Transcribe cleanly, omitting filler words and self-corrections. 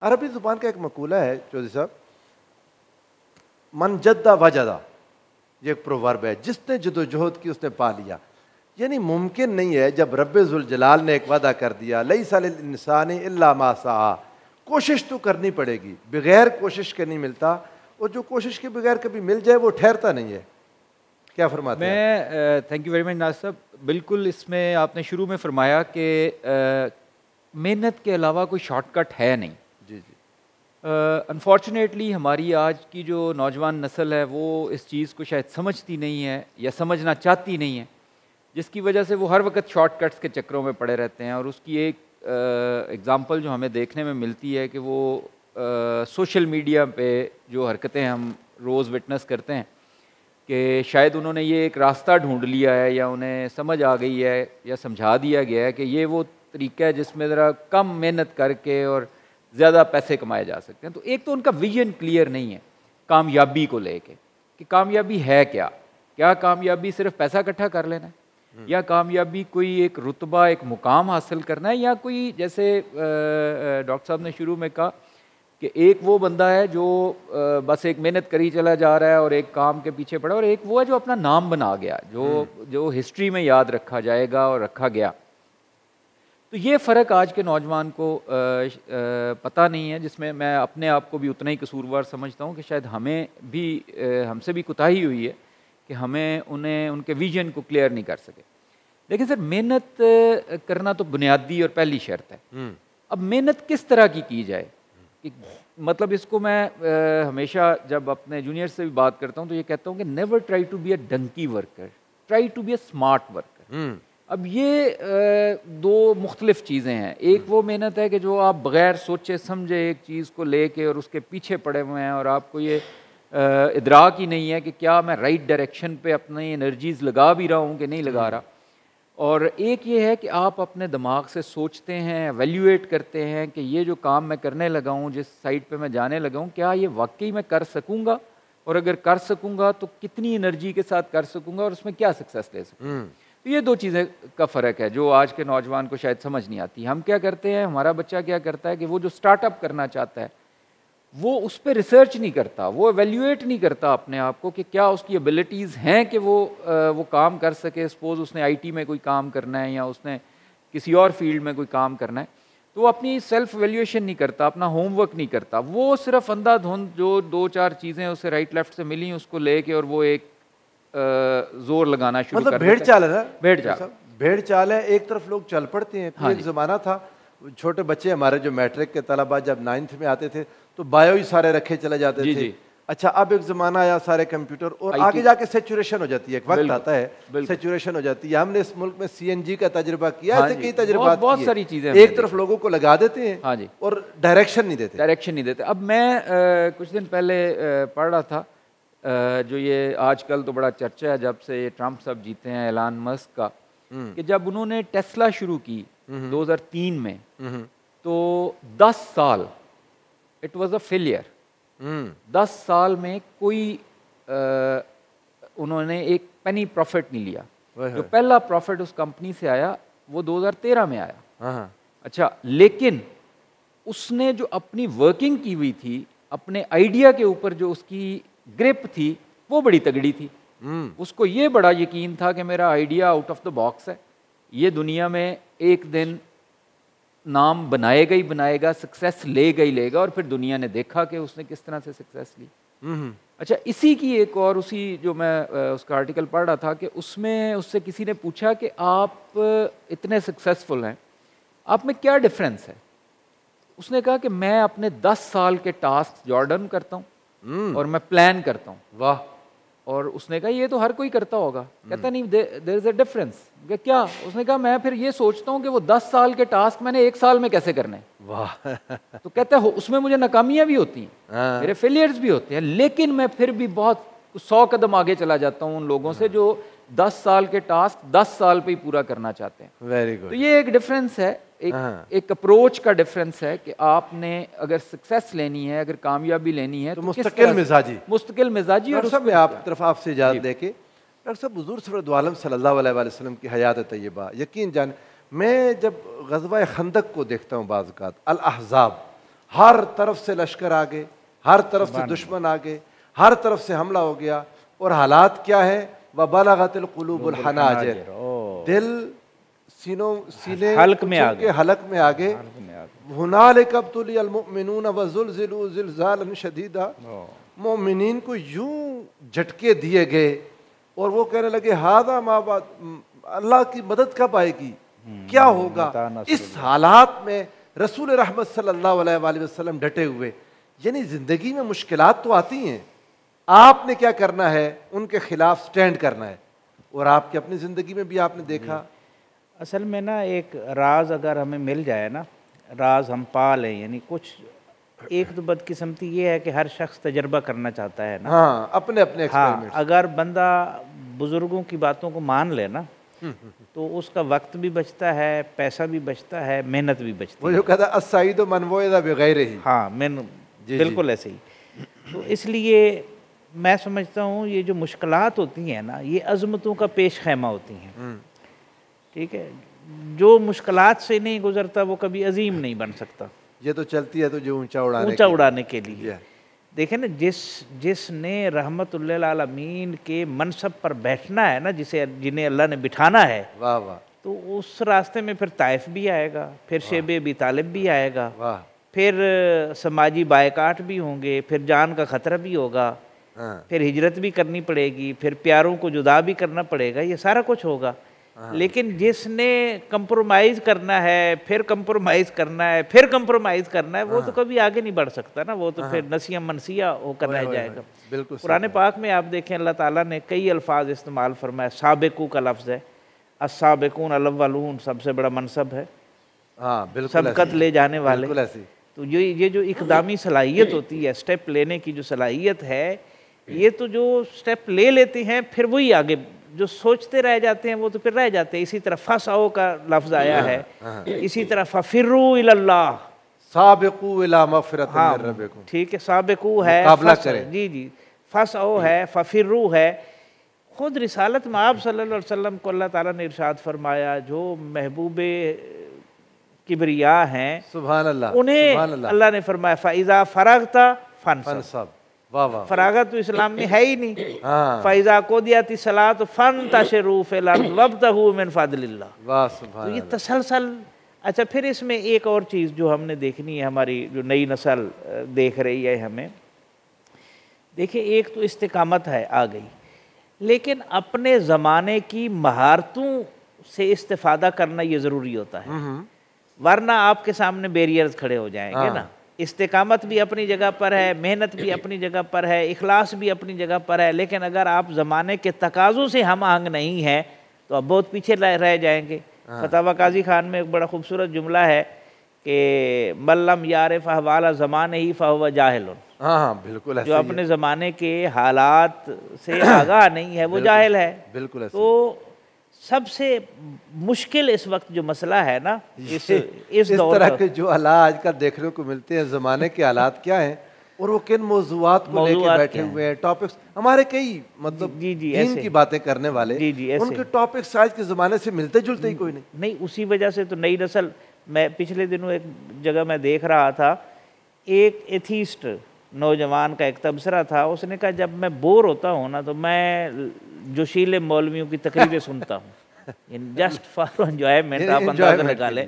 अरबी ज़ुबान का एक मकूला है चौधरी साहब, मन जद्दा वजदा, ये एक प्रोवर्ब है, जिसने जदोजहद की उसने पा लिया। यानी मुमकिन नहीं है जब रब्बे जुल जलाल ने एक वादा कर दिया, लैसा लिल इंसानी इल्ला मा सआ, कोशिश तो करनी पड़ेगी, बगैर कोशिश के नहीं मिलता, और जो कोशिश के बगैर कभी मिल जाए वो ठहरता नहीं है। क्या फरमाते हैं? मैं थैंक यू वेरी मच नाज़ साहब। बिल्कुल, इसमें आपने शुरू में फरमाया कि मेहनत के अलावा कोई शॉर्टकट है नहीं। जी जी। अनफॉर्चुनेटली हमारी आज की जो नौजवान नस्ल है वो इस चीज़ को शायद समझती नहीं है या समझना चाहती नहीं है, जिसकी वजह से वो हर वक्त शॉर्टकट्स के चक्करों में पड़े रहते हैं। और उसकी एक एग्ज़ाम्पल जो हमें देखने में मिलती है कि वो सोशल मीडिया पे जो हरकतें हम रोज़ विटनेस करते हैं कि शायद उन्होंने ये एक रास्ता ढूंढ लिया है या उन्हें समझ आ गई है या समझा दिया गया है कि ये वो तरीका है जिसमें ज़रा कम मेहनत करके और ज़्यादा पैसे कमाए जा सकते हैं। तो एक तो उनका विजन क्लियर नहीं है कामयाबी को लेके कि कामयाबी है क्या। क्या कामयाबी सिर्फ पैसा इकट्ठा कर लेना है, या कामयाबी कोई एक रुतबा, एक मुकाम हासिल करना है, या कोई जैसे डॉक्टर साहब ने शुरू में कहा कि एक वो बंदा है जो बस एक मेहनत करी चला जा रहा है और एक काम के पीछे पड़ा, और एक वो है जो अपना नाम बना गया, जो हिस्ट्री में याद रखा जाएगा और रखा गया। तो ये फ़र्क आज के नौजवान को पता नहीं है, जिसमें मैं अपने आप को भी उतना ही कसूरवार समझता हूँ कि शायद हमें भी हमसे भी कोताही हुई है कि हमें उन्हें उनके विजन को क्लियर नहीं कर सके। लेकिन सर, मेहनत करना तो बुनियादी और पहली शर्त है। अब मेहनत किस तरह की जाए, मतलब इसको मैं हमेशा जब अपने जूनियर से भी बात करता हूँ तो ये कहता हूँ कि never try to be a donkey worker, try to be a smart worker. अब ये दो मुख्तलिफ चीज़ें हैं। एक वो मेहनत है कि जो आप बग़ैर सोचे समझे एक चीज़ को लेके और उसके पीछे पड़े हुए हैं और आपको ये इदराक ही नहीं है कि क्या मैं राइट डायरेक्शन पे अपनी एनर्जीज़ लगा भी रहा हूँ कि नहीं लगा रहा। और एक ये है कि आप अपने दिमाग से सोचते हैं, एवेल्यूएट करते हैं कि ये जो काम मैं करने लगा हूँ, जिस साइड पे मैं जाने लगा हूँ, क्या ये वाकई मैं कर सकूँगा, और अगर कर सकूँगा तो कितनी एनर्जी के साथ कर सकूँगा और उसमें क्या सक्सेस ले सकूँगा। तो ये दो चीज़ें का फ़र्क है जो आज के नौजवान को शायद समझ नहीं आती। हम क्या करते हैं, हमारा बच्चा क्या करता है कि वो जो स्टार्टअप करना चाहता है वो उस पर रिसर्च नहीं करता, वो एवेल्यूएट नहीं करता अपने आप को कि क्या उसकी एबिलिटीज़ हैं कि वो काम कर सके। सपोज़ उसने आईटी में कोई काम करना है या उसने किसी और फील्ड में कोई काम करना है, तो वो अपनी सेल्फ एवेल्यूएशन नहीं करता, अपना होमवर्क नहीं करता। वो सिर्फ अंधाधुंध जो दो चार चीज़ें उसे राइट लेफ्ट से मिली उसको लेके और वो एक जोर लगाना शुरू कर देता है। भेड़ चाल है ना, भेड़ चाल है। एक तरफ लोग चल पड़ते हैं। हाँ, एक ज़माना था, छोटे बच्चे हमारे जो मैट्रिक के तलबा जब 9th में आते थे तो बायो ही सारे रखे चले जाते थे। अच्छा, अब एक ज़माना आया सारे कंप्यूटर, और आगे जाके सेचुरेशन हो जाती है। एक वक्त आता है सेचुरेशन हो जाती है। हमने इस मुल्क में CNG का तजर्बा किया, ऐसे कई तजर्बात, बहुत सारी चीज़ें एक तरफ लोगों को लगा देते हैं। हाँ जी, और डायरेक्शन नहीं देते। अब मैं कुछ दिन पहले पढ़ रहा था जो ये आजकल तो बड़ा चर्चा है जब से ये ट्रम्प साहब जीते हैं, एलन मस्क का, कि जब उन्होंने टेस्ला शुरू की 2003 में, तो 10 साल इट वाज अ फेलियर। 10 साल में कोई उन्होंने एक पेनी प्रॉफिट नहीं लिया। जो पहला प्रॉफिट उस कंपनी से आया वो 2013 में आया। अच्छा, लेकिन उसने जो अपनी वर्किंग की हुई थी, अपने आइडिया के ऊपर जो उसकी ग्रिप थी वो बड़ी तगड़ी थी। उसको ये बड़ा यकीन था कि मेरा idea out of the box है, ये दुनिया में एक दिन नाम बनाएगा ही बनाएगा, सक्सेस लेगा ही लेगा। और फिर दुनिया ने देखा कि उसने किस तरह से सक्सेस ली। अच्छा, इसी की एक और उसी जो मैं उसका आर्टिकल पढ़ रहा था कि उसमें उससे किसी ने पूछा कि आप इतने सक्सेसफुल हैं, आप में क्या डिफरेंस है। उसने कहा कि मैं अपने 10 साल के टास्क जॉर्डन करता हूँ और मैं प्लान करता हूँ। वाह। और उसने कहा ये तो हर कोई करता होगा। कहता नहीं, देयर इज अ डिफरेंस। क्या? उसने कहा मैं फिर ये सोचता हूँ कि वो 10 साल के टास्क मैंने 1 साल में कैसे करने। वाह। तो कहता है उसमें मुझे नाकामियां भी होती हैं, मेरे फेलियर्स भी होते हैं, लेकिन मैं फिर भी बहुत 100 कदम आगे चला जाता हूँ उन लोगों से जो 10 साल के टास्क 10 साल पे ही पूरा करना चाहते हैं। Very good. तो ये एक डिफरेंस है, एक अप्रोच का डिफरेंस है कि आपने अगर सक्सेस लेनी है, अगर कामयाबी लेनी है, तो मुस्तकिल मिजाजी। और मैं आप तरफ आपसे इजाज़त लेके, डॉक्टर साहब, हुज़ूर सल्लल्लाहु अलैहि वसल्लम की हयात तय्यबा, यकीन जान मैं जब ग़ज़वा खंदक को देखता हूँ, बाज़ औक़ात अल अहज़ाब, हर तरफ से लश्कर आ गए, हर तरफ से दुश्मन आ गए, हर तरफ से हमला हो गया। और हालात क्या है, वबलगतिल कुलूबुल हनाजिर, दिल सीने हलक में आ गए, हलक में आ गए। हुनालिक अब्तुलियल मुमिनून व ज़ुलज़िलू ज़िलज़ालन शदीदा, मोमिनीन को यूं झटके दिए गए और वो कहने लगे हादा माबाद, अल्लाह की मदद कब आएगी, क्या होगा। इस हालात में रसूल रहमत सल्लल्लाहु अलैहि वसल्लम डटे हुए। यानी जिंदगी में मुश्किलात तो आती हैं, आपने क्या करना है, उनके खिलाफ स्टैंड करना है। और आपकी अपनी जिंदगी में भी आपने देखा। असल में ना एक राज अगर हमें मिल जाए ना, राज हम पा लें, यानी कुछ एक तो बदकिस्मती ये है कि हर शख्स तजर्बा करना चाहता है ना, हाँ, अपने अपने हाँ, अगर बंदा बुजुर्गों की बातों को मान ले ना तो उसका वक्त भी बचता है, पैसा भी बचता है, मेहनत भी बचती है। वो जो कहता है अस्सईद मन वइज़ा बिगैरिही, हाँ, बिल्कुल ऐसे ही। तो इसलिए मैं समझता हूँ ये जो मुश्किलात होती हैं ना, ये अज़मतों का पेश खैमा होती हैं। ठीक है, जो मुश्किलात से नहीं गुजरता वो कभी अजीम नहीं बन सकता। ये तो चलती है तो जो ऊंचा उड़ाने के लिए। देखें ना, जिसने रहमतुल्लिल आलमीन के मनसब पर बैठना है ना, जिन्हें अल्लाह ने बिठाना है, वाह वाह, तो उस रास्ते में फिर ताइफ भी आएगा, फिर शेब अबी तालिब भी आएगा, फिर समाजी बायकाट भी होंगे, फिर जान का खतरा भी होगा, फिर हिजरत भी करनी पड़ेगी, फिर प्यारों को जुदा भी करना पड़ेगा, ये सारा कुछ होगा। लेकिन जिसने कंप्रोमाइज़ करना है, फिर कंप्रोमाइज़ करना है, फिर कंप्रोमाइज़ करना है, वो तो कभी आगे नहीं बढ़ सकता ना, वो तो फिर नसिया मनसिया होकर रह जाएगा। बिल्कुल। कुरान पाक में आप देखें अल्लाह ताला ने कई अल्फाज इस्तेमाल फरमाया। साबिकू का लफ्ज़ है, अस्साबिकून अल-अव्वलून, सबसे बड़ा मनसब है, सबकत ले जाने वाले। तो ये जो इक़दामी सलाहियत होती है, स्टेप लेने की जो सलाहियत है, ये तो जो स्टेप ले लेते हैं फिर वही आगे, जो सोचते रह जाते हैं वो तो फिर रह जाते हैं। इसी तरह फसाओ का लफ्ज़ आया है, इसी तरह फफिर्रू इलल्लाह, साबिकू इला मग़फ़िरतिन मिन रब्बिकुम, ठीक है, साबिकू है, जी, फसाओ है, फफिर्रू है। खुद रिसालत में आप सल्लल्लाहु अलैहि वसल्लम को अल्लाह ताला ने इरशाद फरमाया, जो महबूबे किबरिया हैं, सुभान अल्लाह, उन्हें अल्लाह ने फरमाया फ़इज़ा फ़रग़ता फ़नसब। फरागत तो इस्लाम में है ही नहीं। फ़इज़ा क़ुदियति सलात फ़ंतशिरू फ़िल अर्ज़ वब्तगू मिन फ़ज़लिल्लाह। तो ये तसलसल। अच्छा, फिर इसमें एक और चीज़ जो हमने देखनी है, हमारी जो नई नस्ल देख रही है हमें, देखिए एक तो इस्तिकामत है आ गई, लेकिन अपने ज़माने की महारतों से इस्तिफ़ादा करना ये ज़रूरी होता है, वरना आपके सामने बैरियर्स खड़े हो जाएंगे ना। इस्तिकामत भी अपनी जगह पर है, मेहनत भी अपनी जगह पर है, इखलास भी अपनी जगह पर है, लेकिन अगर आप ज़माने के तकाज़ों से हम आहंग नहीं हैं तो आप बहुत पीछे रह जाएंगे। फतावा काजी खान में एक बड़ा खूबसूरत जुमला है कि मल्लम यारिफ़ अहवाल ज़माने ही फ़हुव जाहिलुन। हाँ, बिल्कुल। जो अपने ज़माने के हालात से आगाह नहीं है वो जाहिल है। बिल्कुल। तो सबसे मुश्किल इस वक्त जो मसला है ना, इस तरह के जो हालात आजकल देखने को मिलते हैं, ज़माने के हालात क्या हैं और वो किन मौज़ूआत को लेकर बैठे हुए हैं, टॉपिक्स हमारे कई, मतलब दीन की बातें करने वाले, उनके टॉपिक्स आज के ज़माने से मिलते जुलते ही कोई नहीं। उसी वजह से तो नई नस्ल, मैं पिछले दिनों एक जगह मैं देख रहा था, एक एथीस्ट नौजवान का एक तबसरा था, उसने कहा जब मैं बोर होता हूँ ना तो मैं जोशीले मौलवियों की तकरीरें सुनता हूँ, जस्ट फॉर एंजॉयमेंट, आप अंदाज़ा लगा लें।